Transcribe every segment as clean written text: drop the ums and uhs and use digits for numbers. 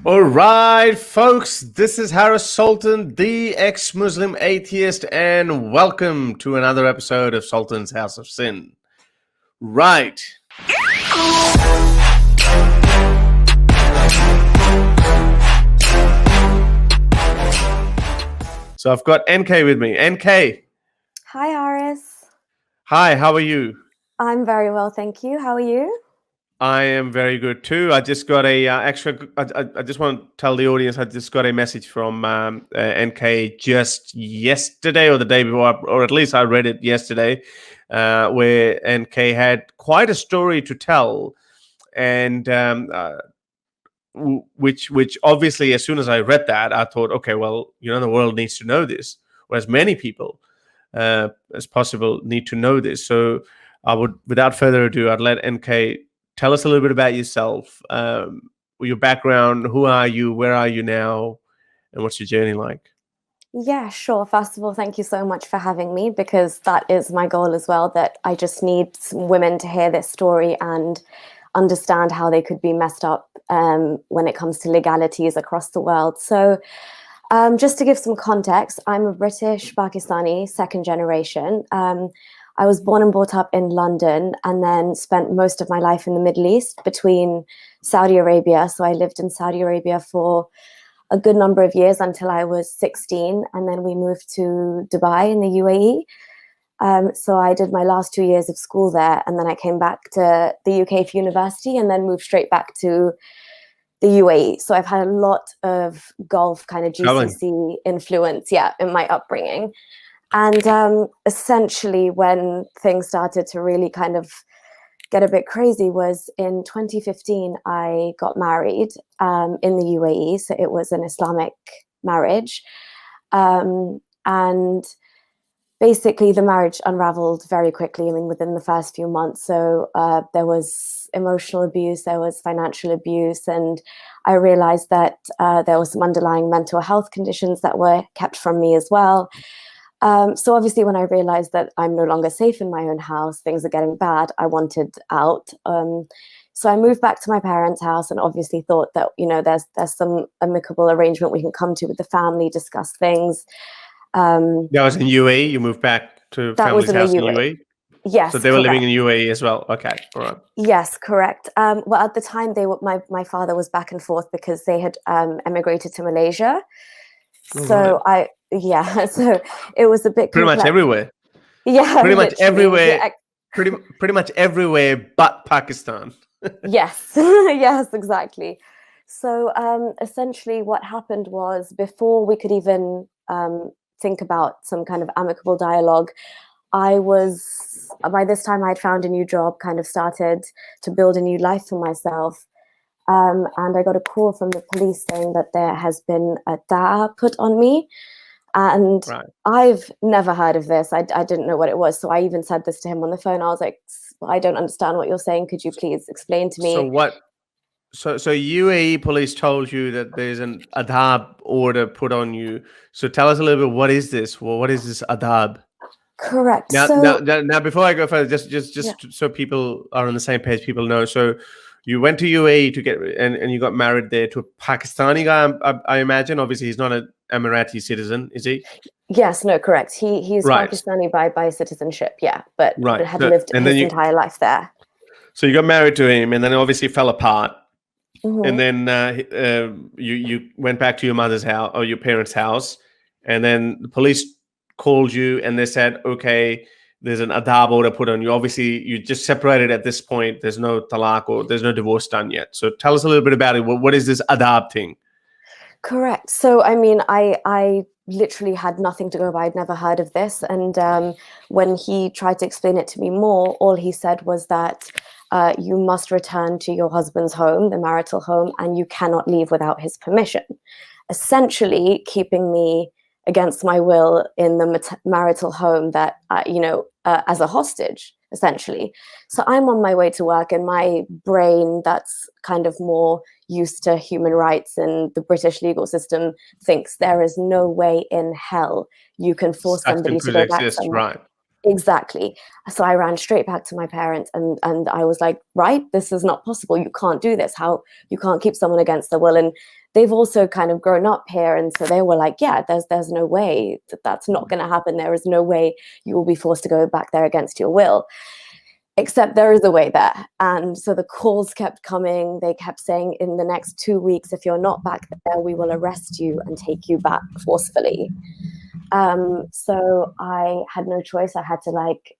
All right, folks, this is Harris Sultan, the ex-Muslim atheist, and welcome to another episode of Sultan's House of Sin. Right. So I've got NK with me. NK. Hi, Aris. Hi, how are you? I'm very well, thank you. How are you? I am very good too. I just got a I just want to tell the audience I just got a message from NK just yesterday or the day before, or at least I read it yesterday, where NK had quite a story to tell, and which obviously, as soon as I read that, I thought, okay, well, the world needs to know this, or as many people as possible need to know this. So I would, without further ado, I'd let NK tell us a little bit about yourself, your background, who are you, where are you now, and what's your journey like? Yeah, sure. First of all, thank you so much for having me, because that is my goal as well, that I just need some women to hear this story and understand how they could be messed up when it comes to legalities across the world. So just to give some context, I'm a British Pakistani second generation. I was born and brought up in London and then spent most of my life in the Middle East between Saudi Arabia. So I lived in Saudi Arabia for a good number of years until I was 16. And then we moved to Dubai in the UAE. So I did my last 2 years of school there. And then I came back to the UK for university and then moved straight back to the UAE. So I've had a lot of Gulf kind of GCC influence, in my upbringing. And essentially when things started to really kind of get a bit crazy was in 2015, I got married in the UAE. So it was an Islamic marriage. And basically the marriage unraveled very quickly, within the first few months. So there was emotional abuse, there was financial abuse, and I realized that there was some underlying mental health conditions that were kept from me as well. So obviously when I realized that I'm no longer safe in my own house, things are getting bad, I wanted out. So I moved back to my parents' house and obviously thought that, there's some amicable arrangement we can come to with the family, discuss things. That was in UAE? You moved back to family's house in UAE? Yes. So they were living in UAE as well? Okay, all right. Yes, correct. Well, at the time, my father was back and forth because they had emigrated to Malaysia. So so it was a bit pretty complex. much everywhere. Yeah, pretty much everywhere. Pretty much everywhere but Pakistan. Yes, yes, exactly. So essentially, what happened was before we could even think about some kind of amicable dialogue, by this time I'd found a new job, kind of started to build a new life for myself. And I got a call from the police saying that there has been a da'a put on me. And I've never heard of this. I didn't know what it was. So I even said this to him on the phone. I was like, I don't understand what you're saying. Could you please explain to me? So UAE police told you that there's an adab order put on you. So tell us a little bit, what is this? Well, what is this adab? Correct. Now, before I go further, just so people are on the same page, people know. So you went to UAE to get and you got married there to a Pakistani guy. I imagine. Obviously, he's not an Emirati citizen, is he? Yes. No. Correct. He's Pakistani by citizenship. Yeah, but had lived his entire life there. So you got married to him, and then it obviously fell apart. Mm-hmm. And then you went back to your mother's house or your parents' house, and then the police called you and they said, okay, there's an adab order put on you. Obviously, you just separated at this point. There's no talaq or there's no divorce done yet. So tell us a little bit about it. What is this adab thing? Correct. So, I literally had nothing to go by. I'd never heard of this. And when he tried to explain it to me more, all he said was that you must return to your husband's home, the marital home, and you cannot leave without his permission. Essentially, keeping me against my will in the marital home that, as a hostage, essentially. So I'm on my way to work and my brain that's kind of more used to human rights and the British legal system thinks there is no way in hell you can force somebody to go back somewhere. Right. Exactly. So I ran straight back to my parents and I was like, right, this is not possible. You can't do this. How you can't keep someone against their will. And they've also kind of grown up here, and so they were like, yeah, there's no way that's not going to happen. There is no way you will be forced to go back there against your will. Except there is a way there. And so the calls kept coming. They kept saying, in the next 2 weeks, if you're not back there, we will arrest you and take you back forcefully. So I had no choice. I had to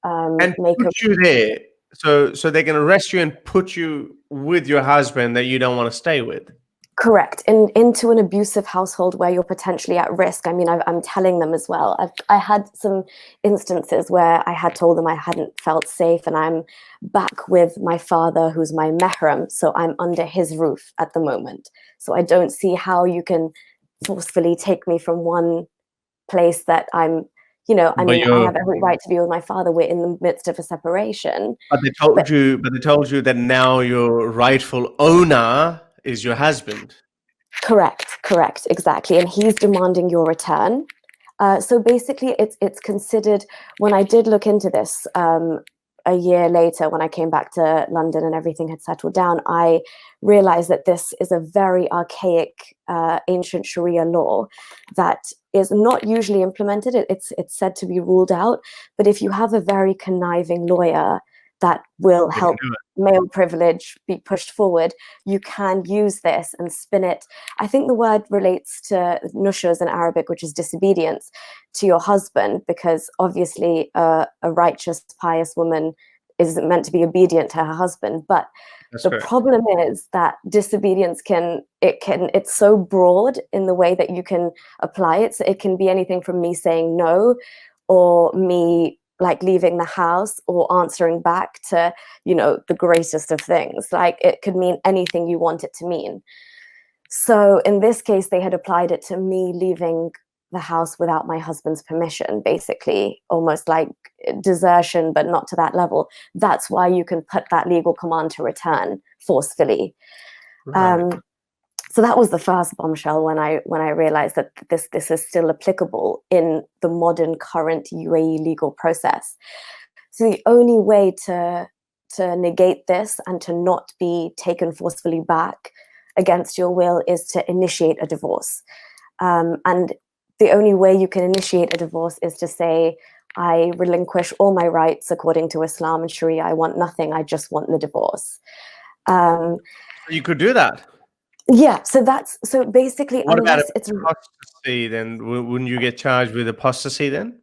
and make put you there. So they can arrest you and put you with your husband that you don't want to stay with. Correct. Into an abusive household where you're potentially at risk. I mean, I'm telling them as well. I had some instances where I had told them I hadn't felt safe, and I'm back with my father, who's my mahram, so I'm under his roof at the moment. So I don't see how you can forcefully take me from one place that I'm, I mean, I have every right to be with my father. We're in the midst of a separation. But they told you that now your rightful owner is your husband. Correct, exactly. And he's demanding your return. So basically, it's considered, when I did look into this a year later, when I came back to London and everything had settled down, I realized that this is a very archaic, ancient Sharia law that is not usually implemented. It's said to be ruled out. But if you have a very conniving lawyer that will help male privilege be pushed forward, you can use this and spin it. I think the word relates to nushuz in Arabic, which is disobedience to your husband, because obviously a righteous, pious woman is meant to be obedient to her husband. But That's the correct. problem is that disobedience it's so broad in the way that you can apply it. So it can be anything from me saying no, or me leaving the house, or answering back to, the greatest of things. It could mean anything you want it to mean. So in this case, they had applied it to me leaving the house without my husband's permission, basically, almost like desertion, but not to that level. That's why you can put that legal command to return forcefully. Right. So that was the first bombshell when I realized that this is still applicable in the modern current UAE legal process. So the only way to negate this and to not be taken forcefully back against your will is to initiate a divorce. And the only way you can initiate a divorce is to say, I relinquish all my rights according to Islam and Sharia. I want nothing. I just want the divorce. You could do that. Yeah, so basically, What about unless it's apostasy? Then wouldn't you get charged with apostasy then?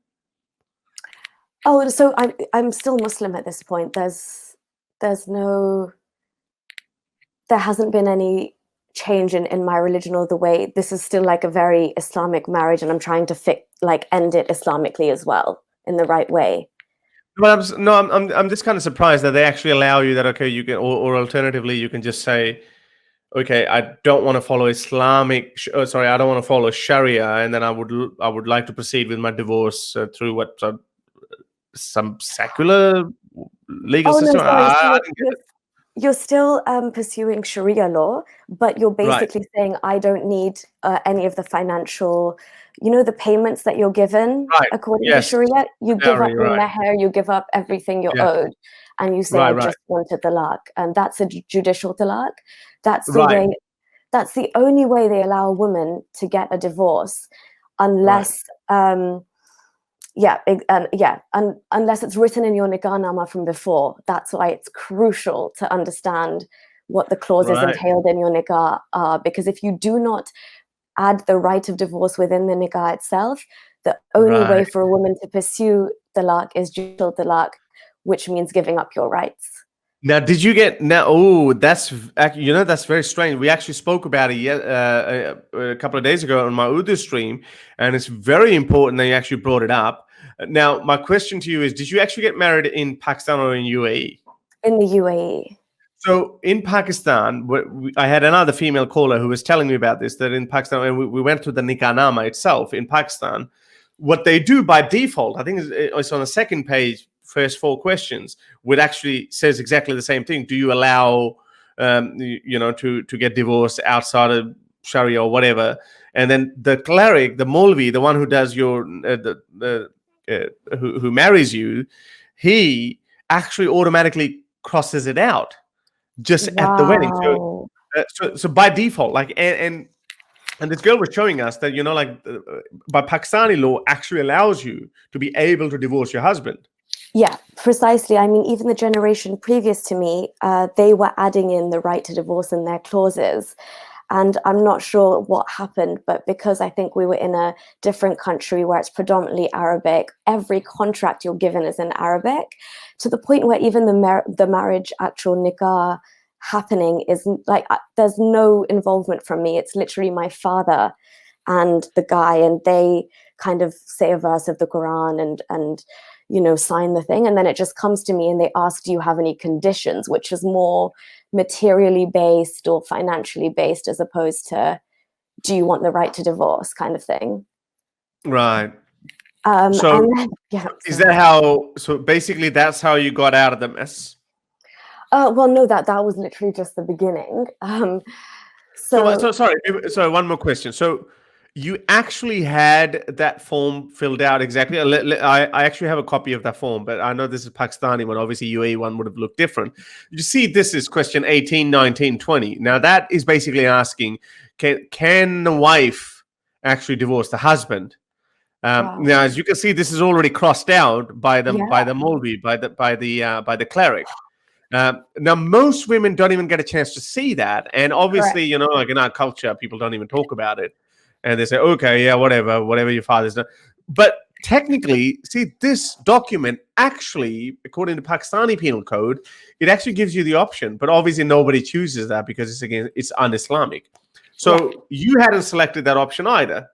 so I'm still Muslim at this point. There hasn't been any change in my religion or the way. This is still a very Islamic marriage, and I'm trying to end it Islamically as well, in the right way. But I'm just kind of surprised that they actually allow you that. Okay, you can, or alternatively, you can just say, okay, I don't want to follow Islamic. Sorry, I don't want to follow Sharia, and then I would like to proceed with my divorce through some secular legal system. No, sorry. I didn't get it. You're still pursuing Sharia law, but you're Right. basically saying, I don't need any of the financial, the payments that you're given Right. according Yes. to Sharia. You give up Dowry, your right. meher, you give up everything you're Yeah. owed, and you say, Right, I right. just wanted talaq. And that's a judicial talaq. That's the Right. way. That's the only way they allow a woman to get a divorce, unless unless it's written in your nikah nama from before. That's why it's crucial to understand what the clauses Right. entailed in your nikah are, because if you do not add the right of divorce within the nikah itself, the only way for a woman to pursue talaq is judicial talaq, which means giving up your rights. Now, did you get now? Oh, that's that's very strange. We actually spoke about it a couple of days ago on my Urdu stream, and it's very important that you actually brought it up. Now, my question to you is: did you actually get married in Pakistan or in UAE? In the UAE. So in Pakistan, I had another female caller who was telling me about this. That in Pakistan, and we went to the nikah itself in Pakistan. What they do by default, I think it's on the second page. First 4 questions, which actually says exactly the same thing. Do you allow, to get divorced outside of Sharia or whatever? And then the cleric, the Molvi, the one who does your, who marries you, he actually automatically crosses it out just at the wedding. So by default, and And this girl was showing us that, by Pakistani law actually allows you to be able to divorce your husband. Yeah, precisely. I mean, even the generation previous to me, they were adding in the right to divorce in their clauses. And I'm not sure what happened, but because I think we were in a different country where it's predominantly Arabic, every contract you're given is in Arabic, to the point where even the marriage, actual nikah happening is like, there's no involvement from me. It's literally my father and the guy, and they kind of say a verse of the Quran and sign the thing. And then it just comes to me and they ask, do you have any conditions, which is more materially based or financially based, as opposed to, do you want the right to divorce kind of thing. Right. So is that so basically that's how you got out of the mess? Well, no, that was literally just the beginning. Sorry, one more question. So you actually had that form filled out exactly. I actually have a copy of that form, but I know this is Pakistani one. Obviously, UAE one would have looked different. You see, this is question 18, 19, 20. Now, that is basically asking, can the wife actually divorce the husband? Wow. Now, as you can see, this is already crossed out by the Molvi, by the cleric. Now, most women don't even get a chance to see that. And obviously, Correct. like in our culture, people don't even talk about it. And they say, okay, yeah, whatever your father's done. But technically, see, this document actually, according to Pakistani penal code, it actually gives you the option. But obviously, nobody chooses that because it's un-Islamic. So you hadn't selected that option either.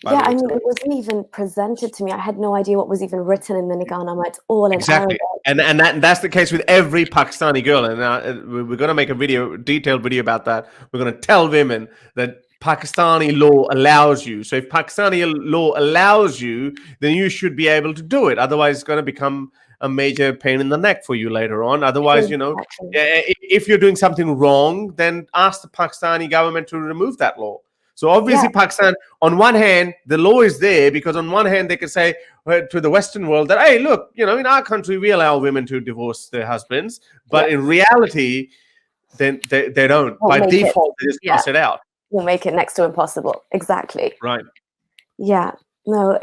Yeah, I mean, it wasn't even presented to me. I had no idea what was even written in the nikah. It's all in Arabic. And that's the case with every Pakistani girl. And we're going to make a detailed video about that. We're going to tell women that Pakistani law allows you. So if Pakistani law allows you, then you should be able to do it. Otherwise, it's going to become a major pain in the neck for you later on. Otherwise, if you're doing something wrong, then ask the Pakistani government to remove that law. So obviously, Pakistan, on one hand, the law is there because on one hand, they can say to the Western world that, hey, look, in our country, we allow women to divorce their husbands. But in reality, then they don't. By default, they just cross it out. We'll make it next to impossible. Exactly. Right. Yeah. No,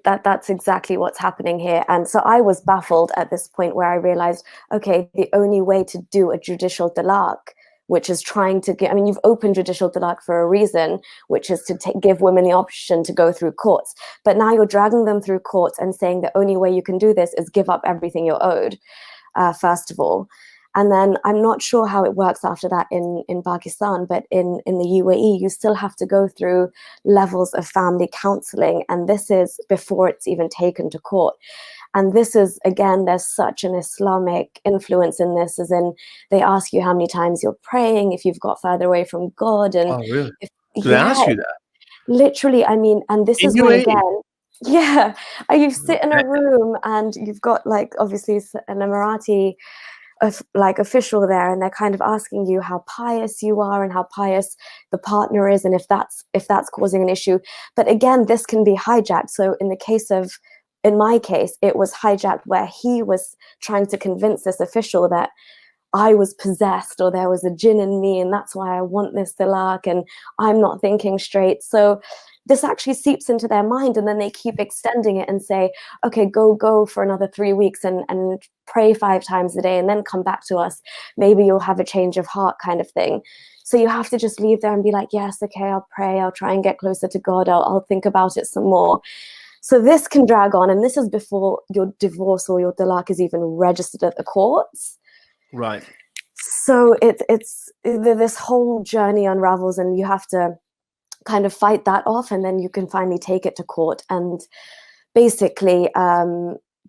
that's exactly what's happening here. And so I was baffled at this point where I realized, okay, the only way to do a judicial talaq, which is trying to get, you've opened judicial talaq for a reason, which is to give women the option to go through courts. But now you're dragging them through courts and saying the only way you can do this is give up everything you're owed, first of all. And then I'm not sure how it works after that in Pakistan, but in the UAE, you still have to go through levels of family counseling. And this is before it's even taken to court. And this is, again, there's such an Islamic influence in this, as in they ask you how many times you're praying, if you've got further away from God. And oh, really? They ask you that? Literally, and this is when, again, you sit in a room and you've got, like, obviously an Emirati official there, and they're kind of asking you how pious you are and how pious the partner is, and if that's causing an issue. But again, this can be hijacked. So in my case, it was hijacked where he was trying to convince this official that I was possessed or there was a jinn in me, and that's why I want this talaq, and I'm not thinking straight. So this actually seeps into their mind, and then they keep extending it and say, okay, go for another 3 weeks and pray 5 times a day and then come back to us. Maybe you'll have a change of heart, kind of thing. So you have to just leave there and be like, yes, okay, I'll pray. I'll try and get closer to God. I'll think about it some more. So this can drag on, and this is before your divorce or your talaq is even registered at the courts. Right. So it's this whole journey unravels, and you have to kind of fight that off, and then you can finally take it to court. And basically,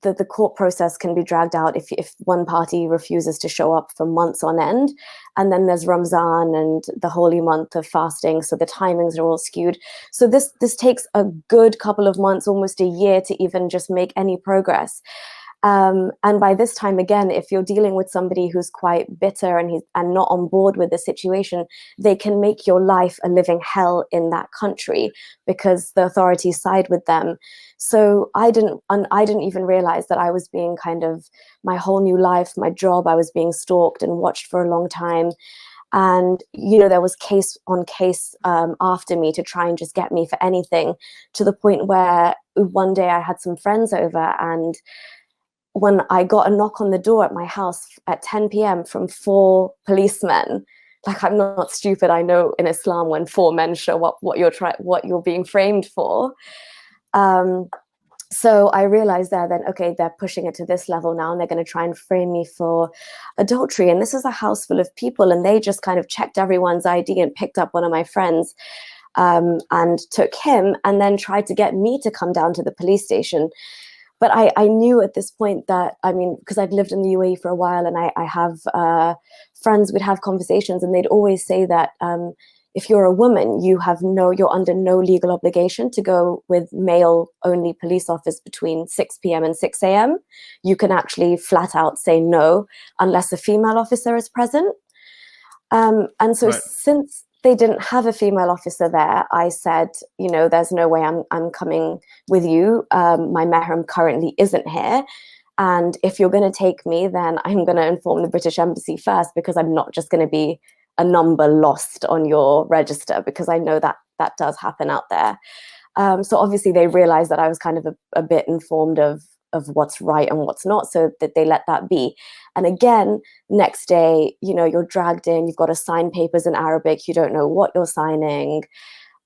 the court process can be dragged out if one party refuses to show up for months on end. And then there's Ramzan and the holy month of fasting, so the timings are all skewed. So this takes a good couple of months, almost a year, to even just make any progress. And by this time, again, if you're dealing with somebody who's quite bitter and not on board with the situation, they can make your life a living hell in that country because the authorities side with them. So I didn't even realize that I was being my whole new life, my job, I was being stalked and watched for a long time. And, there was case on case after me to try and just get me for anything, to the point where one day I had some friends over, and when I got a knock on the door at my house at 10 p.m. from 4 policemen, like, I'm not stupid. I know in Islam, when 4 men show up, what you're being framed for. So I realized there then, okay, they're pushing it to this level now, and they're going to try and frame me for adultery. And this is a house full of people, and they just kind of checked everyone's ID and picked up one of my friends and took him, and then tried to get me to come down to the police station. But I knew at this point that, because I'd lived in the UAE for a while, and I have friends, would have conversations, and they'd always say that if you're a woman, you're under no legal obligation to go with male-only police officers between 6 p.m. and 6 a.m. You can actually flat out say no unless a female officer is present. And so since they didn't have a female officer there, I said, there's no way I'm coming with you. My mahram currently isn't here. And if you're going to take me, then I'm going to inform the British Embassy first, because I'm not just going to be a number lost on your register, because I know that that does happen out there. So obviously they realized that I was kind of a bit informed of what's right and what's not, so that they let that be. And again, next day, you're dragged in, you've got to sign papers in Arabic, you don't know what you're signing,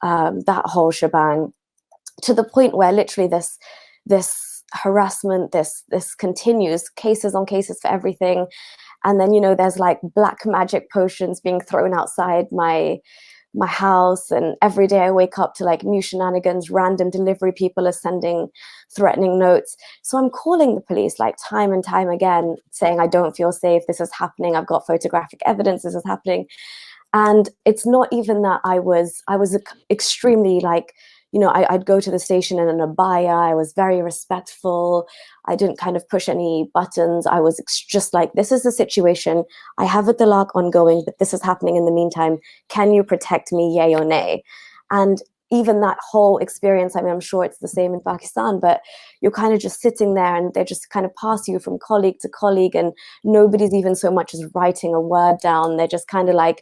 that whole shebang, to the point where literally this harassment, this continues, cases on cases for everything. And then, there's like black magic potions being thrown outside my house. And every day I wake up to like new shenanigans, random delivery people are sending threatening notes. So I'm calling the police like time and time again, saying, I don't feel safe. This is happening. I've got photographic evidence. This is happening. And it's not even that I was extremely like, I'd go to the station in an abaya. I was very respectful. I didn't kind of push any buttons. I was just like, this is the situation. I have a talaq ongoing, but this is happening in the meantime. Can you protect me, yay or nay? And even that whole experience, I'm sure it's the same in Pakistan, but you're kind of just sitting there, and they just kind of pass you from colleague to colleague, and nobody's even so much as writing a word down. They're just kind of like,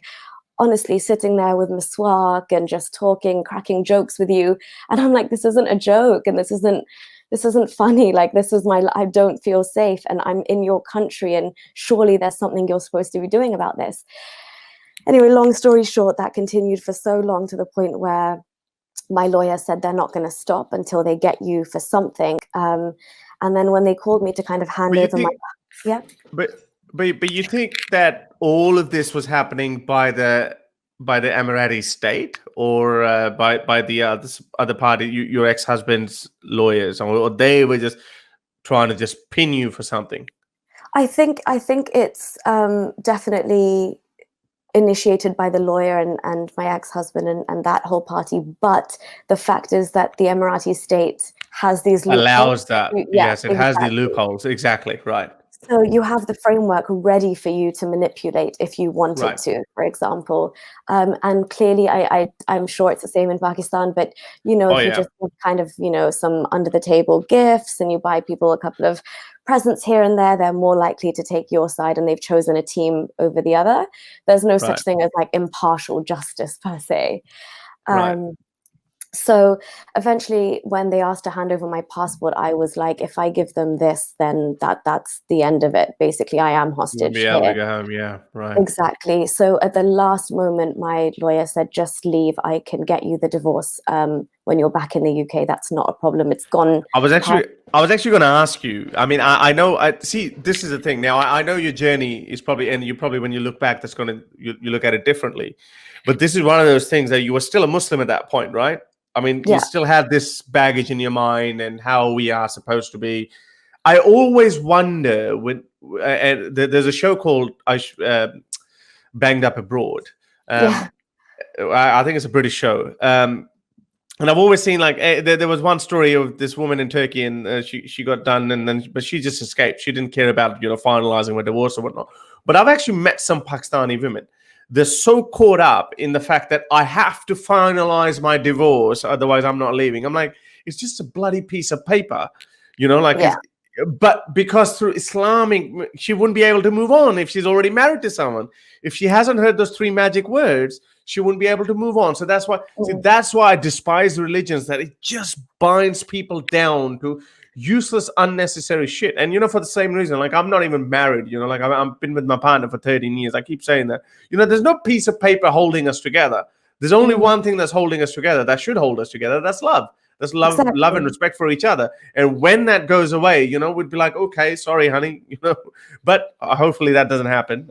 honestly, sitting there with miswak and just talking, cracking jokes with you. And I'm like, this isn't a joke, and this isn't funny. Like, this is I don't feel safe, and I'm in your country, and surely there's something you're supposed to be doing about this. Anyway, long story short, that continued for so long, to the point where my lawyer said they're not going to stop until they get you for something. And then when they called me to kind of hand over But you think that all of this was happening by the Emirati state, or by the other party, your ex-husband's lawyers, or they were just trying to just pin you for something? I think it's definitely initiated by the lawyer and my ex-husband and that whole party. But the fact is that the Emirati state has these loopholes. Allows that. Yes, it has the exactly. loopholes. Exactly, right. So you have the framework ready for you to manipulate if you wanted to, for example. And clearly, I'm sure it's the same in Pakistan, but, if you just give kind of, some under the table gifts, and you buy people a couple of presents here and there, they're more likely to take your side, and they've chosen a team over the other. There's no such thing as like impartial justice per se. So eventually, when they asked to hand over my passport, I was like, if I give them this, then that's the end of it. Basically, I am hostage. You'll be able to go home. Yeah, right. Exactly. So at the last moment, my lawyer said, just leave. I can get you the divorce when you're back in the UK. That's not a problem. It's gone. I was actually going to ask you. I mean, I know. See, this is the thing. Now, I know your journey is probably, and you probably, when you look back, you look at it differently. But this is one of those things that you were still a Muslim at that point, right? I mean, you still have this baggage in your mind and how we are supposed to be. I always wonder when there's a show called Banged Up Abroad. I think it's a British show. And I've always seen like there was one story of this woman in Turkey, and she got done, but she just escaped. She didn't care about finalizing her divorce or whatnot. But I've actually met some Pakistani women. They're so caught up in the fact that I have to finalize my divorce, otherwise I'm not leaving. I'm like, it's just a bloody piece of paper, But because through Islamic, she wouldn't be able to move on if she's already married to someone. If she hasn't heard those three magic words, she wouldn't be able to move on. So that's why, see, that's why I despise religions, that it just binds people down to useless, unnecessary shit. And, for the same reason, like, I'm not even married, like, I've been with my partner for 13 years. I keep saying that, there's no piece of paper holding us together. There's only one thing that's holding us together, that should hold us together. That's love. That's love, Exactly. love and respect for each other. And when that goes away, we'd be like, okay, sorry, honey, but hopefully that doesn't happen.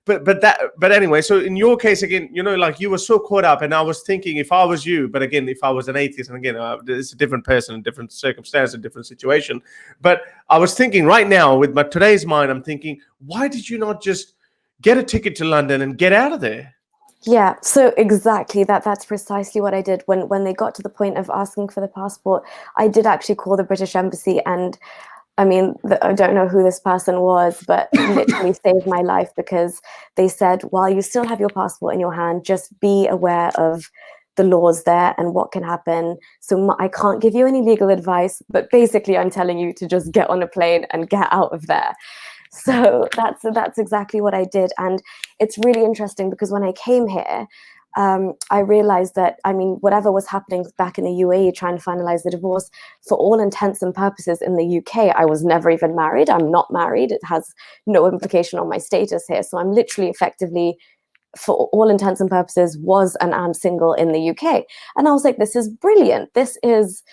But anyway, so in your case, again, like, you were so caught up, and I was thinking, if I was you, but again, if I was an atheist, and again, it's a different person, different circumstance, a different situation. But I was thinking right now, with my today's mind, I'm thinking, why did you not just get a ticket to London and get out of there? Yeah, so exactly that's precisely what I did. When they got to the point of asking for the passport, I did actually call the British Embassy, and I mean, I don't know who this person was, but literally saved my life, because they said, while you still have your passport in your hand, just be aware of the laws there and what can happen. So I can't give you any legal advice, but basically I'm telling you to just get on a plane and get out of there. So that's exactly what I did. And it's really interesting, because when I came here, I realized that, I mean, whatever was happening back in the UAE, trying to finalize the divorce, for all intents and purposes in the UK, I was never even married. I'm not married. It has no implication on my status here. So I'm literally effectively, for all intents and purposes, was and am single in the UK. And I was like, this is brilliant. This is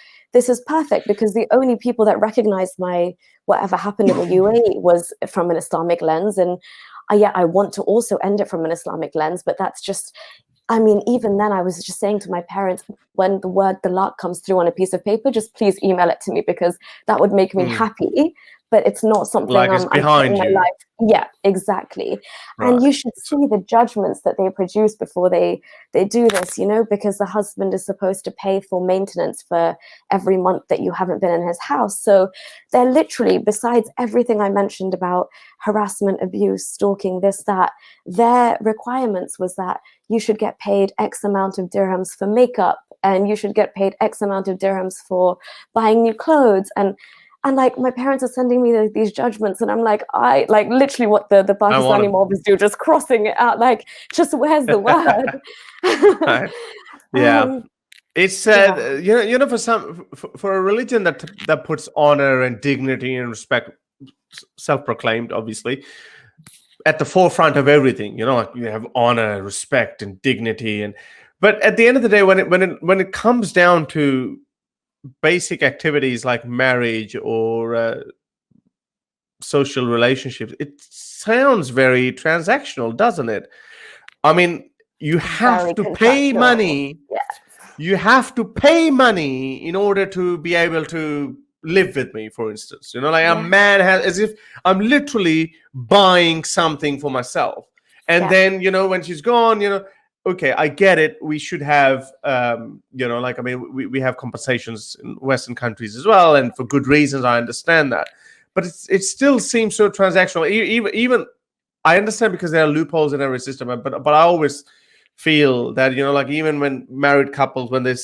perfect, because the only people that recognized my whatever happened in the UAE was from an Islamic lens. And I want to also end it from an Islamic lens, but that's just, I mean, even then I was just saying to my parents, when the word talaq comes through on a piece of paper, just please email it to me, because that would make me happy. But it's not something like it's behind I'm you. my life. Yeah, exactly. Right. And you should see the judgments that they produce before they do this, because the husband is supposed to pay for maintenance for every month that you haven't been in his house. So they're literally, besides everything I mentioned about harassment, abuse, stalking, this, that, their requirements was that you should get paid X amount of dirhams for makeup, and you should get paid X amount of dirhams for buying new clothes. And like, my parents are sending me these judgments, and I'm like, I like literally what the Pakistani mobs do, just crossing it out, like, just where's the word? Yeah. It's Yeah. for a religion that puts honor and dignity and respect, self-proclaimed, obviously, at the forefront of everything. Like, you have honor, respect, and dignity, but at the end of the day, when it comes down to basic activities like marriage or social relationships, it sounds very transactional, doesn't it? I mean, you have to pay money. Yeah. You have to pay money in order to be able to live with me, for instance. Like, a man has, as if I'm literally buying something for myself. And then, when she's gone, okay, I get it. We should have, like, I mean, we have compensations in Western countries as well, and for good reasons. I understand that, but it still seems so transactional. Even I understand, because there are loopholes in every system, but I always feel that, like, even when married couples, when they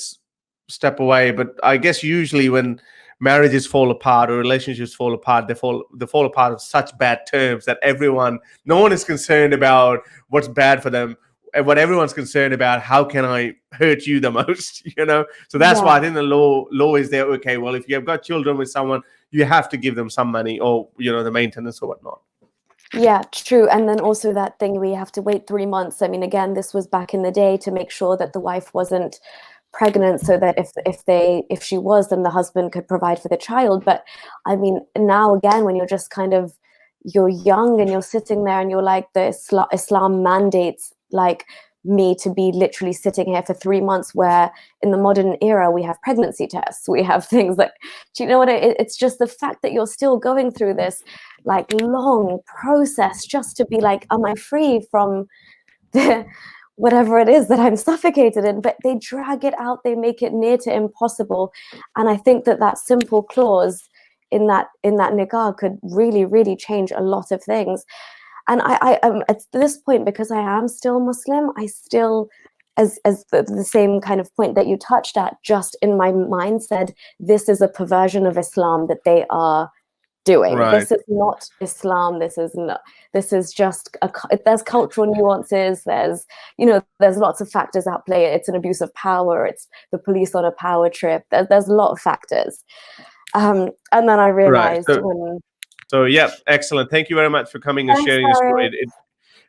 step away, but I guess usually when marriages fall apart or relationships fall apart, they fall apart on such bad terms that no one is concerned about what's bad for them. And what everyone's concerned about, how can I hurt you the most? So that's why I think the law is there. Okay, well, if you have got children with someone, you have to give them some money, or the maintenance or whatnot. Yeah, true. And then also that thing where you have to wait 3 months. I mean, again, this was back in the day to make sure that the wife wasn't pregnant, so that if she was, then the husband could provide for the child. But I mean, now again, when you're young and you're sitting there and you're like, the Islam mandates like me to be literally sitting here for 3 months, where in the modern era we have pregnancy tests, we have things like, do you know what it's just the fact that you're still going through this like long process just to be like, am I free from the whatever it is that I'm suffocated in? But they drag it out, they make it near to impossible. And I think that simple clause in that nikah could really, really change a lot of things. And I at this point, because I am still Muslim, I still as the same kind of point that you touched at, just in my mind said, this is a perversion of Islam that they are doing. Right. This is not Islam. This is just there's cultural nuances. There's lots of factors at play. It's an abuse of power. It's the police on a power trip. There's a lot of factors. And then I realized So yeah, excellent. Thank you very much for coming and sharing your story.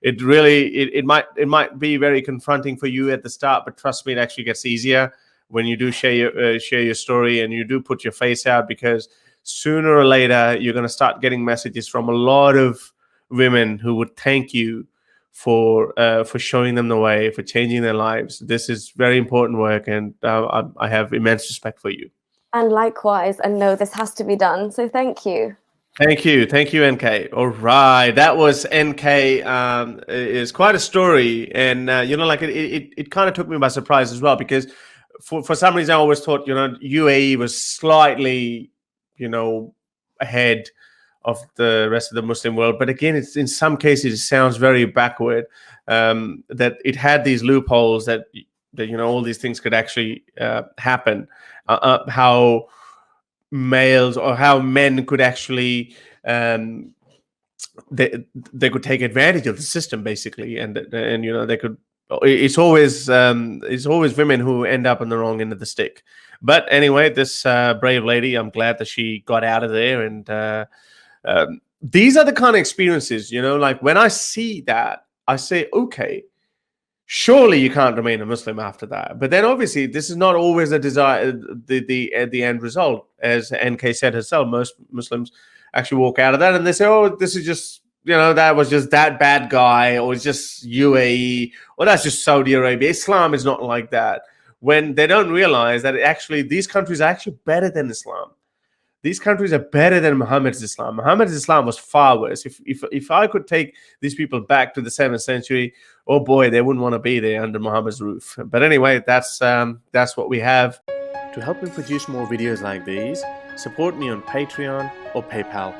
It really it might be very confronting for you at the start, but trust me, it actually gets easier when you do share your story and you do put your face out, because sooner or later you're going to start getting messages from a lot of women who would thank you for showing them the way, for changing their lives. This is very important work, and I have immense respect for you. And likewise, and no, this has to be done. So thank you. Thank you, NK. All right, that was NK. Is quite a story, and like it kind of took me by surprise as well, because for some reason I always thought UAE was slightly ahead of the rest of the Muslim world, but again, it's in some cases it sounds very backward. That it had these loopholes that all these things could actually happen. How males or how men could actually they could take advantage of the system, basically, and they could. It's always women who end up on the wrong end of the stick. But anyway, this brave lady, I'm glad that she got out of there. And these are the kind of experiences, like when I see that, I say, okay, surely you can't remain a Muslim after that. But then obviously this is not always a desire, the end result. As NK said herself, most Muslims actually walk out of that and they say, oh, this is just, that was just that bad guy, or it's just UAE, or that's just Saudi Arabia. Islam is not like that. When they don't realize that actually these countries are actually better than Islam. These countries are better than Muhammad's Islam. Muhammad's Islam was far worse. If I could take these people back to the 7th century, oh boy, they wouldn't want to be there under Muhammad's roof. But anyway, that's what we have. To help me produce more videos like these, support me on Patreon or PayPal.